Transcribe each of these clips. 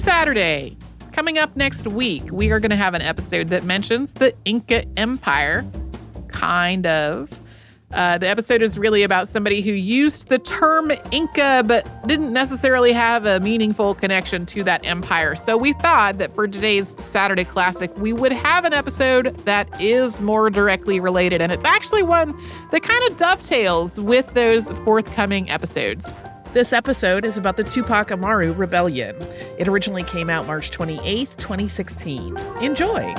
Saturday. Coming up next week, we are going to have an episode that mentions the Inca Empire. Kind of. The episode is really about somebody who used the term Inca, but didn't necessarily have a meaningful connection to that empire. So we thought that for today's Saturday Classic, we would have an episode that is more directly related. And it's actually one that kind of dovetails with those forthcoming episodes. This episode is about the Tupac Amaru Rebellion. It originally came out March 28th, 2016. Enjoy!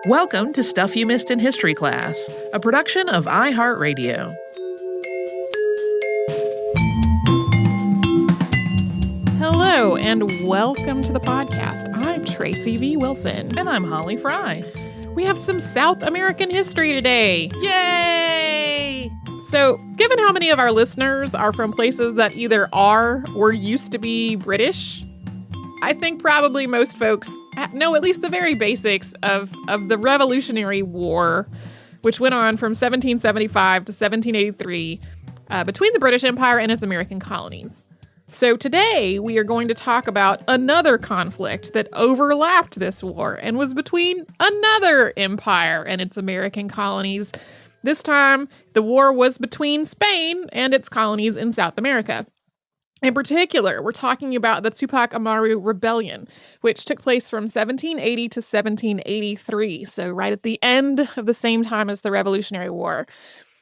Welcome to Stuff You Missed in History Class, a production of iHeartRadio. Hello, and welcome to the podcast. I'm Tracy V. Wilson. And I'm Holly Fry. We have some South American history today. Yay! So, given how many of our listeners are from places that either are or used to be British, I think probably most folks know at least the very basics of the Revolutionary War, which went on from 1775 to 1783 between the British Empire and its American colonies. So today we are going to talk about another conflict that overlapped this war and was between another empire and its American colonies. This time, the war was between Spain and its colonies in South America. In particular, we're talking about the Tupac Amaru Rebellion, which took place from 1780 to 1783, so right at the end of the same time as the Revolutionary War.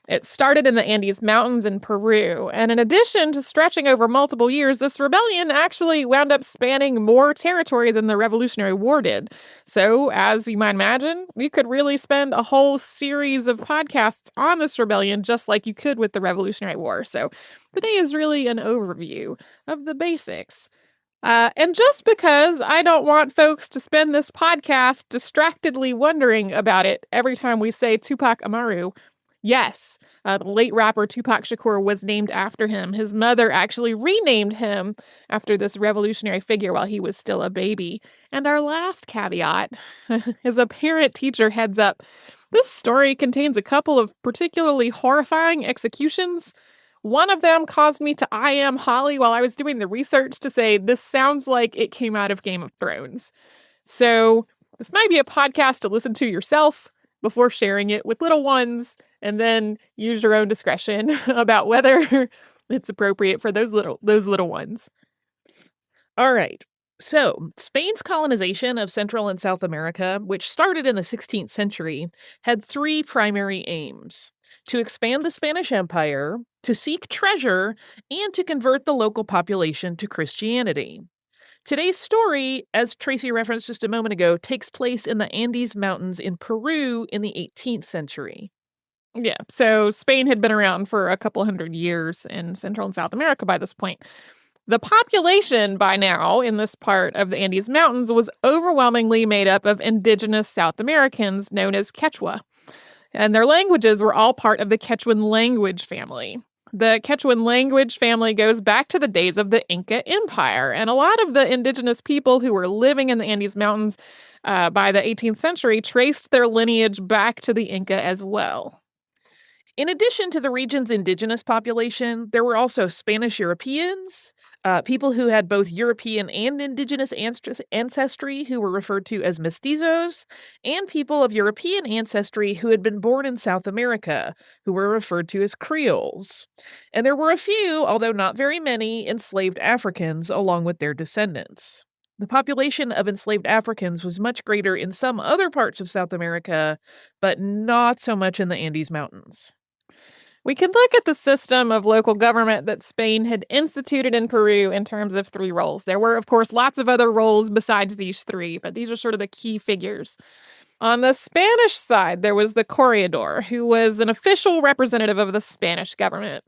It started in the Andes Mountains in Peru, and in addition to stretching over multiple years, this rebellion actually wound up spanning more territory than the Revolutionary War did. So, as you might imagine, you could really spend a whole series of podcasts on this rebellion just like you could with the Revolutionary War. So, today is really an overview of the basics. And just because I don't want folks to spend this podcast distractedly wondering about it every time we say Tupac Amaru, yes, the late rapper Tupac Shakur was named after him. His mother actually renamed him after this revolutionary figure while he was still a baby. And our last caveat is a parent-teacher heads up. This story contains a couple of particularly horrifying executions. One of them caused me to I am Holly while I was doing the research to say this sounds like it came out of Game of Thrones. So this might be a podcast to listen to yourself before sharing it with little ones, and then use your own discretion about whether it's appropriate for those little ones. All right. So, Spain's colonization of Central and South America, which started in the 16th century, had three primary aims: to expand the Spanish Empire, to seek treasure, and to convert the local population to Christianity. Today's story, as Tracy referenced just a moment ago, takes place in the Andes Mountains in Peru in the 18th century. Yeah, so Spain had been around for a couple hundred years in Central and South America by this point. The population by now in this part of the Andes Mountains was overwhelmingly made up of indigenous South Americans known as Quechua. And their languages were all part of the Quechuan language family. The Quechuan language family goes back to the days of the Inca Empire, and a lot of the indigenous people who were living in the Andes Mountains by the 18th century traced their lineage back to the Inca as well. In addition to the region's indigenous population, there were also Spanish Europeans, people who had both European and indigenous ancestry who were referred to as mestizos, and people of European ancestry who had been born in South America, who were referred to as Creoles. And there were a few, although not very many, enslaved Africans along with their descendants. The population of enslaved Africans was much greater in some other parts of South America, but not so much in the Andes Mountains. We can look at the system of local government that Spain had instituted in Peru in terms of three roles. There were, of course, lots of other roles besides these three, but these are sort of the key figures. On the Spanish side, there was the corregidor, who was an official representative of the Spanish government.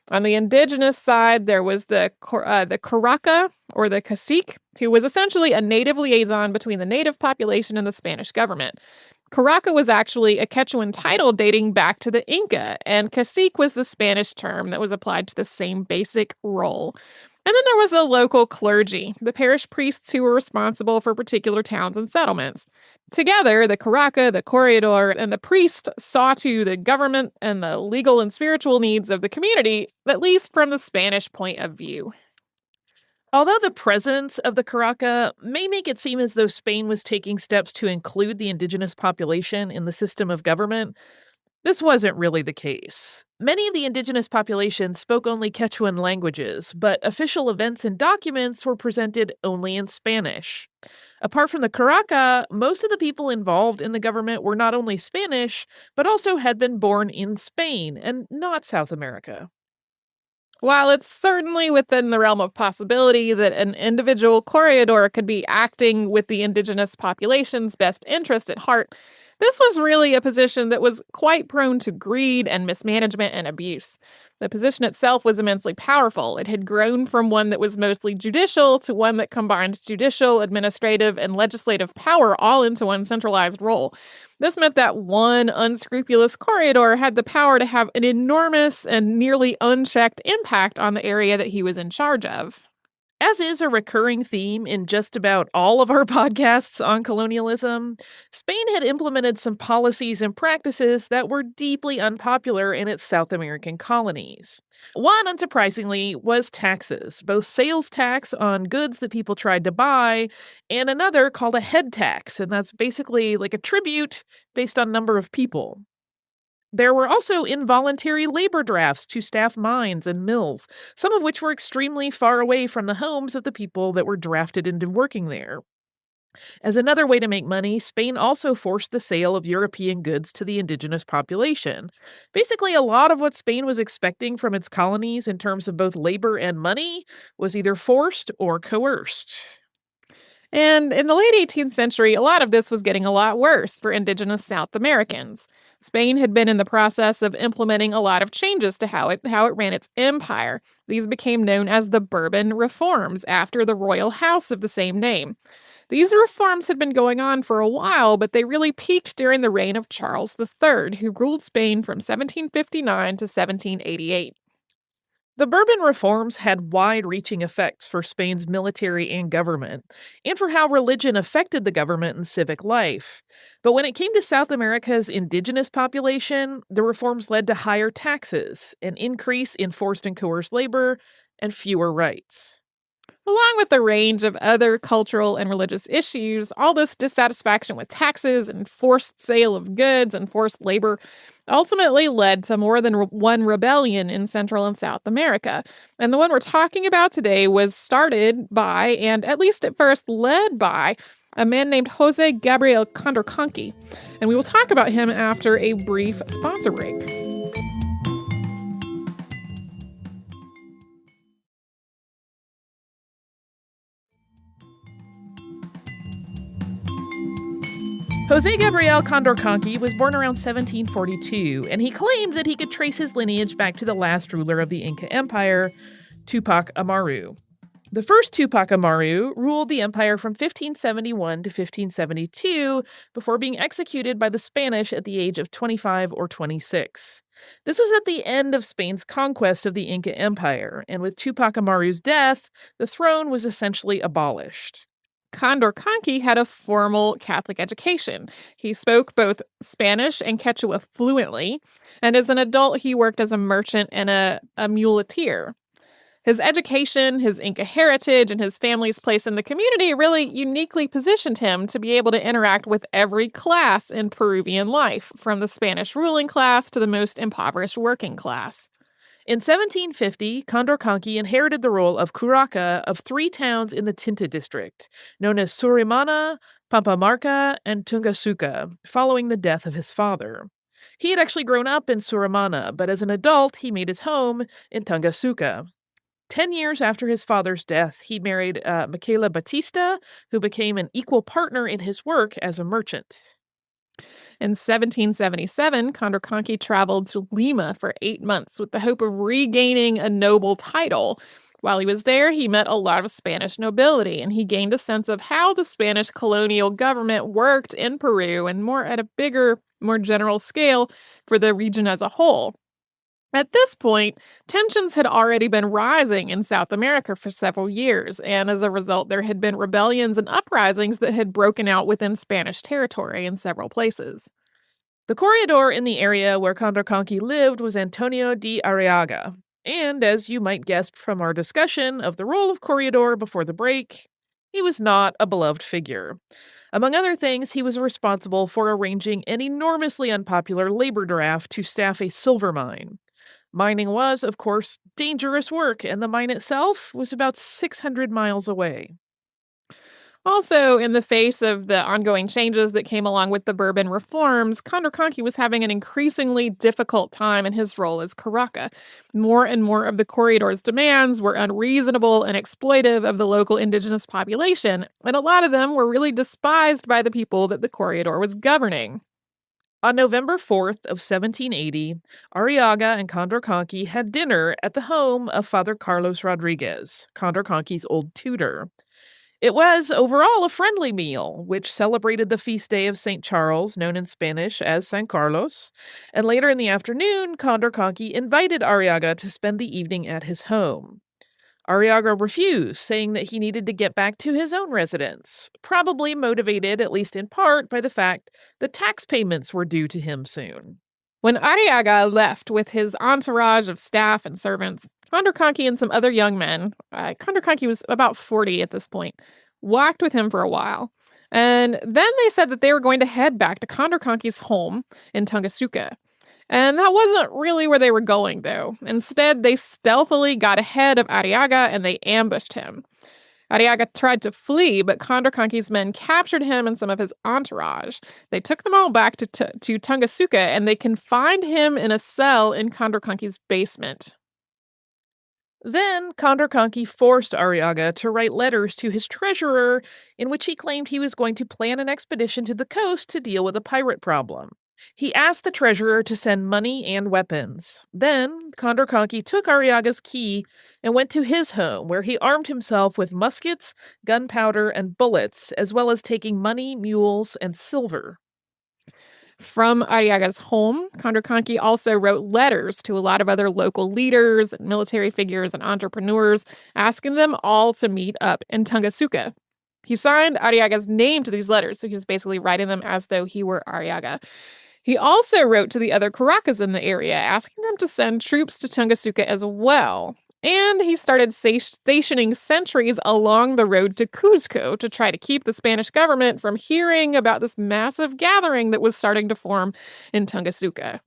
On the indigenous side, there was the curaca, or the cacique, who was essentially a native liaison between the native population and the Spanish government. Curaca was actually a Quechuan title dating back to the Inca, and cacique was the Spanish term that was applied to the same basic role. And then there was the local clergy, the parish priests who were responsible for particular towns and settlements. Together, the curaca, the corregidor, and the priest saw to the government and the legal and spiritual needs of the community, at least from the Spanish point of view. Although the presence of the Caraca may make it seem as though Spain was taking steps to include the indigenous population in the system of government, this wasn't really the case. Many of the indigenous populations spoke only Quechuan languages, but official events and documents were presented only in Spanish. Apart from the Caraca, most of the people involved in the government were not only Spanish, but also had been born in Spain and not South America. While it's certainly within the realm of possibility that an individual corregidor could be acting with the indigenous population's best interest at heart, this was really a position that was quite prone to greed and mismanagement and abuse. The position itself was immensely powerful. It had grown from one that was mostly judicial to one that combined judicial, administrative, and legislative power all into one centralized role. This meant that one unscrupulous corregidor had the power to have an enormous and nearly unchecked impact on the area that he was in charge of. As is a recurring theme in just about all of our podcasts on colonialism, Spain had implemented some policies and practices that were deeply unpopular in its South American colonies. One, unsurprisingly, was taxes, both sales tax on goods that people tried to buy, and another called a head tax, and that's basically like a tribute based on number of people. There were also involuntary labor drafts to staff mines and mills, some of which were extremely far away from the homes of the people that were drafted into working there. As another way to make money, Spain also forced the sale of European goods to the indigenous population. Basically, a lot of what Spain was expecting from its colonies in terms of both labor and money was either forced or coerced. And in the late 18th century, a lot of this was getting a lot worse for indigenous South Americans. Spain had been in the process of implementing a lot of changes to how it ran its empire. These became known as the Bourbon Reforms, after the royal house of the same name. These reforms had been going on for a while, but they really peaked during the reign of Charles III, who ruled Spain from 1759 to 1788. The Bourbon reforms had wide-reaching effects for Spain's military and government, and for how religion affected the government and civic life. But when it came to South America's indigenous population, the reforms led to higher taxes, an increase in forced and coerced labor, and fewer rights. Along with a range of other cultural and religious issues, all this dissatisfaction with taxes and forced sale of goods and forced labor ultimately led to more than one rebellion in Central and South America. And the one we're talking about today was started by, and at least at first led by, a man named Jose Gabriel Condorcanqui. And we will talk about him after a brief sponsor break. Jose Gabriel Condorcanqui was born around 1742, and he claimed that he could trace his lineage back to the last ruler of the Inca Empire, Tupac Amaru. The first Tupac Amaru ruled the empire from 1571 to 1572 before being executed by the Spanish at the age of 25 or 26. This was at the end of Spain's conquest of the Inca Empire, and with Tupac Amaru's death, the throne was essentially abolished. Condorcanqui had a formal Catholic education. He spoke both Spanish and Quechua fluently, and as an adult, he worked as a merchant and a muleteer. His education, his Inca heritage, and his family's place in the community really uniquely positioned him to be able to interact with every class in Peruvian life, from the Spanish ruling class to the most impoverished working class. In 1750, Condorcanqui inherited the role of curaca of 3 towns in the Tinta district, known as Surimana, Pampamarca, and Tungasuka, following the death of his father. He had actually grown up in Surimana, but as an adult, he made his home in Tungasuka. 10 years after his father's death, he married Michaela Batista, who became an equal partner in his work as a merchant. In 1777, Condorcanqui traveled to Lima for 8 months with the hope of regaining a noble title. While he was there, he met a lot of Spanish nobility, and he gained a sense of how the Spanish colonial government worked in Peru and at a bigger, more general scale for the region as a whole. At this point, tensions had already been rising in South America for several years, and as a result, there had been rebellions and uprisings that had broken out within Spanish territory in several places. The corregidor in the area where Condorcanqui lived was Antonio de Arriaga. And as you might guess from our discussion of the role of Corregidor before the break, he was not a beloved figure. Among other things, he was responsible for arranging an enormously unpopular labor draft to staff a silver mine. Mining was, of course, dangerous work, and the mine itself was about 600 miles away. Also, in the face of the ongoing changes that came along with the Bourbon reforms, Condorcanqui was having an increasingly difficult time in his role as Caraca. More and more of the Corregidor's demands were unreasonable and exploitive of the local indigenous population, and a lot of them were really despised by the people that the Corregidor was governing. On November 4th of 1780, Arriaga and Condorcanqui had dinner at the home of Father Carlos Rodriguez, Condorcanqui's old tutor. It was overall a friendly meal, which celebrated the feast day of St. Charles, known in Spanish as San Carlos, and later in the afternoon, Condorcanqui invited Arriaga to spend the evening at his home. Arriaga refused, saying that he needed to get back to his own residence, probably motivated, at least in part, by the fact that tax payments were due to him soon. When Arriaga left with his entourage of staff and servants, Condorcanqui and some other young men, Condorcanqui was about 40 at this point, walked with him for a while. And then they said that they were going to head back to Condorcanqui's home in Tungasuka. And that wasn't really where they were going, though. Instead, they stealthily got ahead of Arriaga and they ambushed him. Arriaga tried to flee, but Condorcanqui's men captured him and some of his entourage. They took them all back to Tungasuka, and they confined him in a cell in Condorcanqui's basement. Then Condorcanqui forced Arriaga to write letters to his treasurer in which he claimed he was going to plan an expedition to the coast to deal with a pirate problem. He asked the treasurer to send money and weapons. Then Condorcanqui took Arriaga's key and went to his home, where he armed himself with muskets, gunpowder, and bullets, as well as taking money, mules, and silver. From Arriaga's home, Condorcanqui also wrote letters to a lot of other local leaders, military figures, and entrepreneurs, asking them all to meet up in Tungasuka. He signed Arriaga's name to these letters, so he was basically writing them as though he were Arriaga. He also wrote to the other Caracas in the area, asking them to send troops to Tungasuka as well. And he started stationing sentries along the road to Cuzco to try to keep the Spanish government from hearing about this massive gathering that was starting to form in Tungasuka.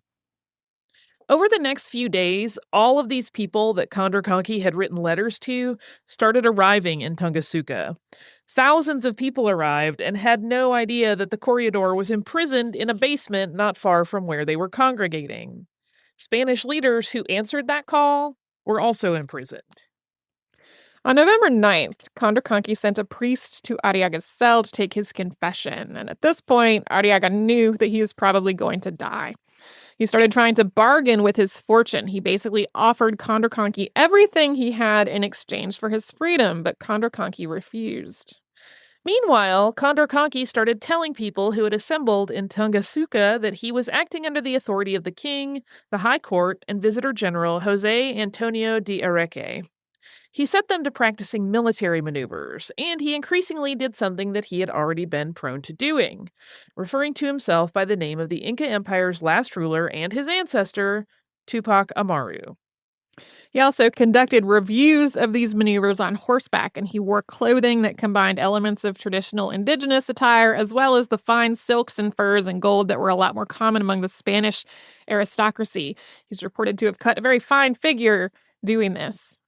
Over the next few days, all of these people that Condorcanqui had written letters to started arriving in Tungasuka. Thousands of people arrived and had no idea that the Corregidor was imprisoned in a basement not far from where they were congregating. Spanish leaders who answered that call were also imprisoned. On November 9th, Condorcanqui sent a priest to Arriaga's cell to take his confession, and at this point, Arriaga knew that he was probably going to die. He started trying to bargain with his fortune. He basically offered Condorcanqui everything he had in exchange for his freedom, but Condorcanqui refused. Meanwhile, Condorcanqui started telling people who had assembled in Tungasuka that he was acting under the authority of the king, the high court, and visitor general Jose Antonio de Areque. He set them to practicing military maneuvers, and he increasingly did something that he had already been prone to doing, referring to himself by the name of the Inca Empire's last ruler and his ancestor, Tupac Amaru. He also conducted reviews of these maneuvers on horseback, and he wore clothing that combined elements of traditional indigenous attire as well as the fine silks and furs and gold that were a lot more common among the Spanish aristocracy. He's reported to have cut a very fine figure doing this.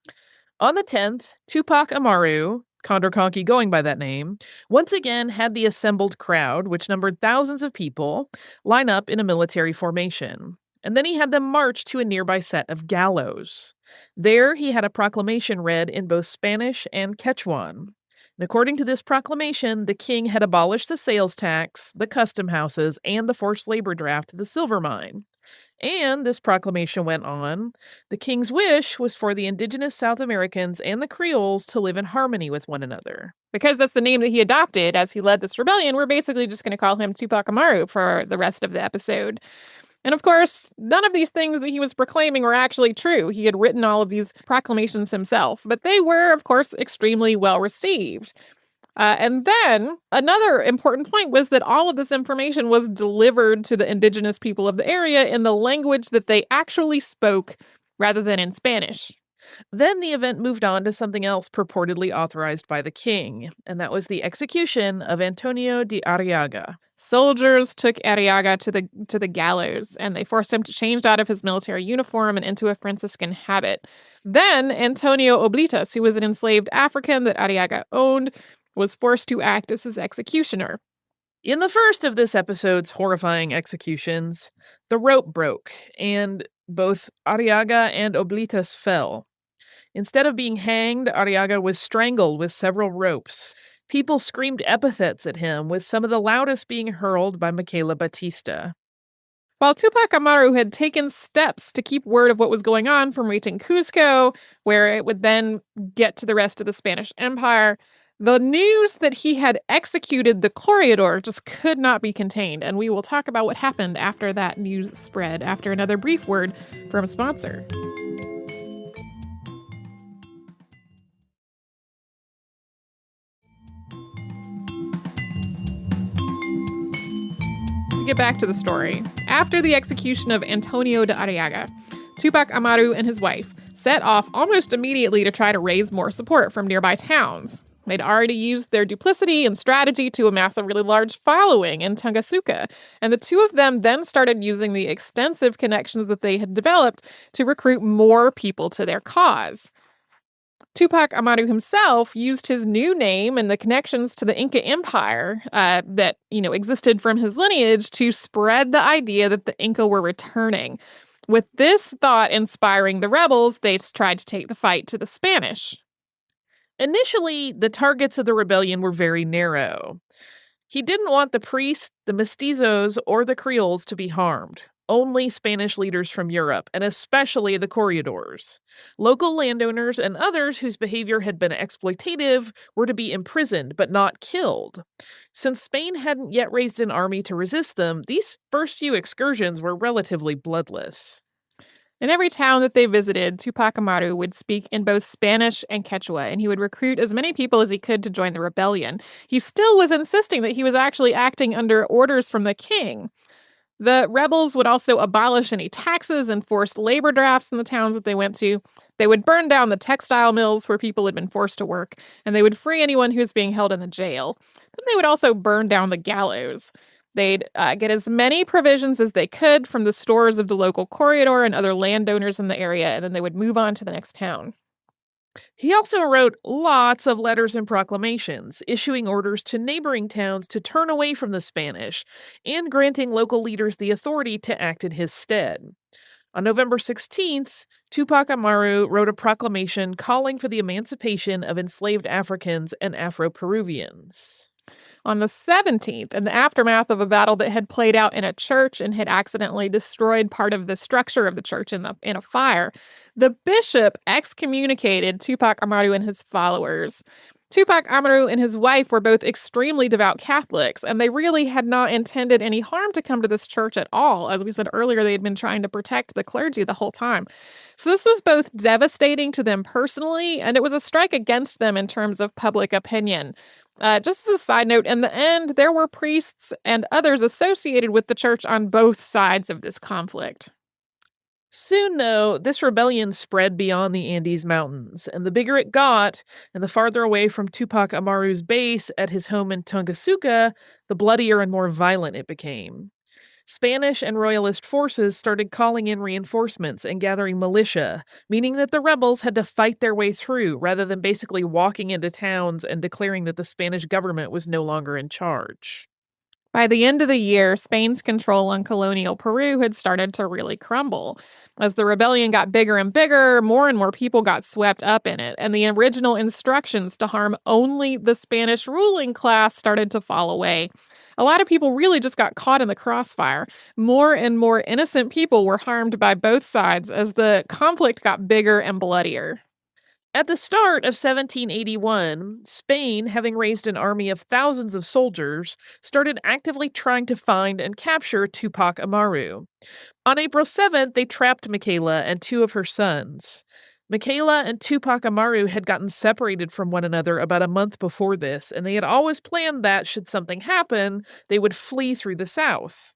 On the 10th, Tupac Amaru, Condorcanqui going by that name, once again had the assembled crowd, which numbered thousands of people, line up in a military formation. And then he had them march to a nearby set of gallows. There, he had a proclamation read in both Spanish and Quechuan. And according to this proclamation, the king had abolished the sales tax, the custom houses, and the forced labor draft to the silver mine. And this proclamation went on, the king's wish was for the indigenous South Americans and the Creoles to live in harmony with one another. Because that's the name that he adopted as he led this rebellion, we're basically just going to call him Tupac Amaru for the rest of the episode. And of course, none of these things that he was proclaiming were actually true. He had written all of these proclamations himself, but they were, of course, extremely well received. And then another important point was that all of this information was delivered to the indigenous people of the area in the language that they actually spoke rather than in Spanish. Then the event moved on to something else purportedly authorized by the king, and that was the execution of Antonio de Arriaga. Soldiers took Arriaga to the gallows, and they forced him to change out of his military uniform and into a Franciscan habit. Then Antonio Oblitas, who was an enslaved African that Arriaga owned, was forced to act as his executioner. In the first of this episode's horrifying executions, the rope broke, and both Arriaga and Oblitas fell. Instead of being hanged, Arriaga was strangled with several ropes. People screamed epithets at him, with some of the loudest being hurled by Michaela Batista. While Tupac Amaru had taken steps to keep word of what was going on from reaching Cusco, where it would then get to the rest of the Spanish Empire, the news that he had executed the corregidor just could not be contained, and we will talk about what happened after that news spread after another brief word from a sponsor. To get back to the story, after the execution of Antonio de Arriaga, Tupac Amaru and his wife set off almost immediately to try to raise more support from nearby towns. They'd already used their duplicity and strategy to amass a really large following in Tungasuka, and the two of them then started using the extensive connections that they had developed to recruit more people to their cause. Tupac Amaru himself used his new name and the connections to the Inca Empire that existed from his lineage to spread the idea that the Inca were returning. With this thought inspiring the rebels, they tried to take the fight to the Spanish. Initially, the targets of the rebellion were very narrow. He didn't want the priests, the mestizos, or the Creoles to be harmed. Only Spanish leaders from Europe, and especially the corregidors. Local landowners and others whose behavior had been exploitative were to be imprisoned, but not killed. Since Spain hadn't yet raised an army to resist them, these first few excursions were relatively bloodless. In every town that they visited, Tupac Amaru would speak in both Spanish and Quechua, and he would recruit as many people as he could to join the rebellion. He still was insisting that he was actually acting under orders from the king. The rebels would also abolish any taxes and forced labor drafts in the towns that they went to. They would burn down the textile mills where people had been forced to work, and they would free anyone who was being held in the jail. Then they would also burn down the gallows. They'd get as many provisions as they could from the stores of the local corregidor and other landowners in the area, and then they would move on to the next town. He also wrote lots of letters and proclamations, issuing orders to neighboring towns to turn away from the Spanish, and granting local leaders the authority to act in his stead. On November 16th, Tupac Amaru wrote a proclamation calling for the emancipation of enslaved Africans and Afro-Peruvians. On the 17th, in the aftermath of a battle that had played out in a church and had accidentally destroyed part of the structure of the church in a fire, the bishop excommunicated Tupac Amaru and his followers. Tupac Amaru and his wife were both extremely devout Catholics, and they really had not intended any harm to come to this church at all. As we said earlier, they had been trying to protect the clergy the whole time. So this was both devastating to them personally, and it was a strike against them in terms of public opinion. Just as a side note, in the end, there were priests and others associated with the church on both sides of this conflict. Soon, though, this rebellion spread beyond the Andes Mountains, and the bigger it got, and the farther away from Tupac Amaru's base at his home in Tungasuka, the bloodier and more violent it became. Spanish and royalist forces started calling in reinforcements and gathering militia, meaning that the rebels had to fight their way through rather than basically walking into towns and declaring that the Spanish government was no longer in charge. By the end of the year, Spain's control on colonial Peru had started to really crumble. As the rebellion got bigger and bigger, more and more people got swept up in it, and the original instructions to harm only the Spanish ruling class started to fall away. A lot of people really just got caught in the crossfire. More and more innocent people were harmed by both sides as the conflict got bigger and bloodier. At the start of 1781, Spain, having raised an army of thousands of soldiers, started actively trying to find and capture Tupac Amaru. On April 7th, they trapped Michaela and two of her sons. Michaela and Tupac Amaru had gotten separated from one another about a month before this, and they had always planned that, should something happen, they would flee through the south.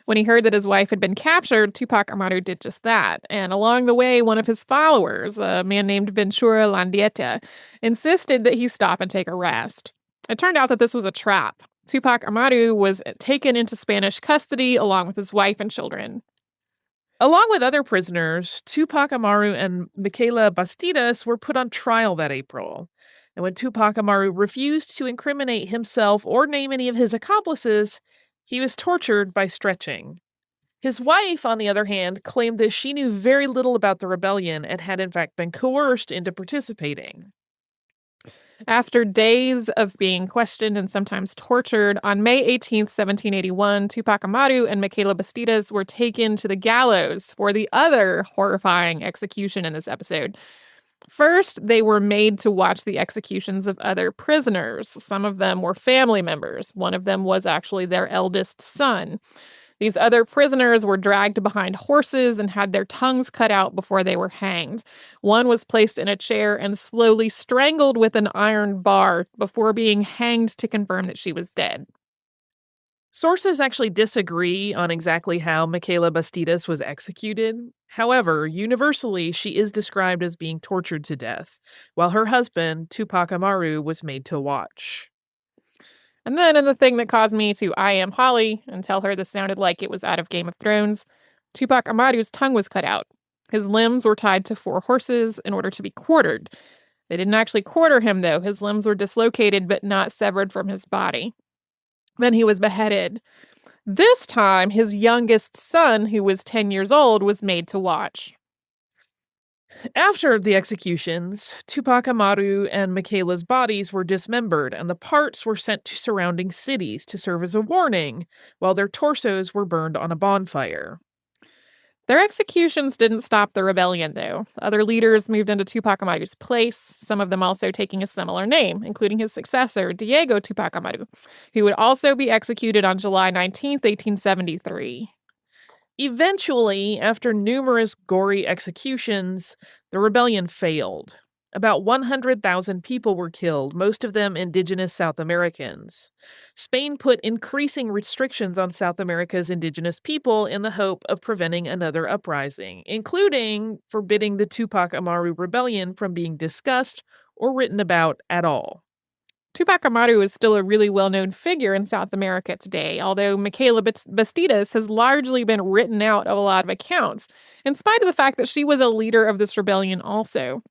When he heard that his wife had been captured, Tupac Amaru did just that. And along the way, one of his followers, a man named Ventura Landieta, insisted that he stop and take a rest. It turned out that this was a trap. Tupac Amaru was taken into Spanish custody along with his wife and children. Along with other prisoners, Tupac Amaru and Michaela Bastidas were put on trial that April. And when Tupac Amaru refused to incriminate himself or name any of his accomplices, he was tortured by stretching. His wife, on the other hand, claimed that she knew very little about the rebellion and had in fact been coerced into participating. After days of being questioned and sometimes tortured, on May 18th, 1781, Tupac Amaru and Michaela Bastidas were taken to the gallows for the other horrifying execution in this episode. First, they were made to watch the executions of other prisoners. Some of them were family members. One of them was actually their eldest son. These other prisoners were dragged behind horses and had their tongues cut out before they were hanged. One was placed in a chair and slowly strangled with an iron bar before being hanged to confirm that she was dead. Sources actually disagree on exactly how Michaela Bastidas was executed. However, universally, she is described as being tortured to death, while her husband, Tupac Amaru, was made to watch. And then in the thing that caused me to I am Holly and tell her this sounded like it was out of Game of Thrones, Tupac Amaru's tongue was cut out. His limbs were tied to 4 horses in order to be quartered. They didn't actually quarter him, though. His limbs were dislocated but not severed from his body. Then he was beheaded. This time, his youngest son, who was 10 years old, was made to watch. After the executions, Tupac Amaru and Michaela's bodies were dismembered and the parts were sent to surrounding cities to serve as a warning, while their torsos were burned on a bonfire. Their executions didn't stop the rebellion, though. Other leaders moved into Tupac Amaru's place, some of them also taking a similar name, including his successor, Diego Tupac Amaru, who would also be executed on July 19th, 1873. Eventually, after numerous gory executions, the rebellion failed. About 100,000 people were killed, most of them indigenous South Americans. Spain put increasing restrictions on South America's indigenous people in the hope of preventing another uprising, including forbidding the Tupac Amaru rebellion from being discussed or written about at all. Tupac Amaru is still a really well-known figure in South America today, although Michaela Bastidas has largely been written out of a lot of accounts, in spite of the fact that she was a leader of this rebellion also.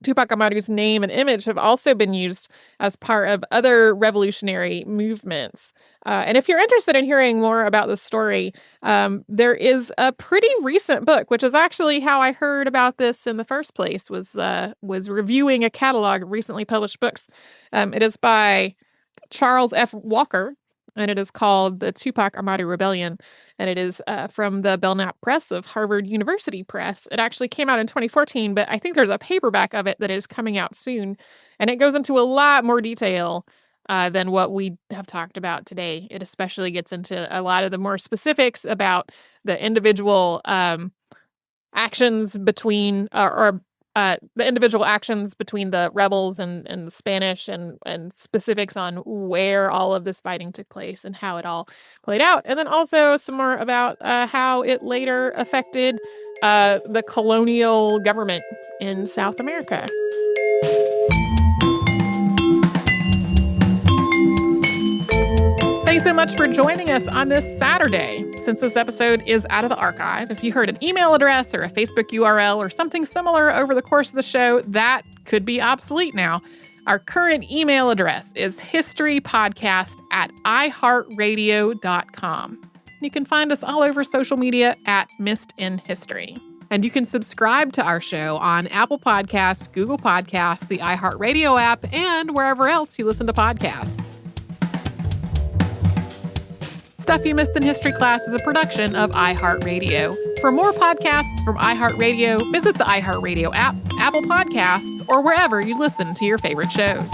Tupac Amaru's name and image have also been used as part of other revolutionary movements. And if you're interested in hearing more about this story, there is a pretty recent book, which is actually how I heard about this in the first place, was reviewing a catalog of recently published books. It is by Charles F. Walker, and it is called The Tupac Amaru Rebellion, and it is from the Belknap Press of Harvard University Press. It actually came out in 2014, but I think there's a paperback of it that is coming out soon, and it goes into a lot more detail than what we have talked about today. It especially gets into a lot of the more specifics about the individual actions between the individual actions between the rebels and the Spanish and specifics on where all of this fighting took place and how it all played out. And then also some more about how it later affected the colonial government in South America. Thanks so much for joining us on this Saturday. Since this episode is out of the archive, if you heard an email address or a Facebook URL or something similar over the course of the show, that could be obsolete now. Our current email address is historypodcast@iHeartRadio.com. You can find us all over social media at Missed in History. And you can subscribe to our show on Apple Podcasts, Google Podcasts, the iHeartRadio app, and wherever else you listen to podcasts. Stuff You Missed in History Class is a production of iHeartRadio. For more podcasts from iHeartRadio, visit the iHeartRadio app, Apple Podcasts, or wherever you listen to your favorite shows.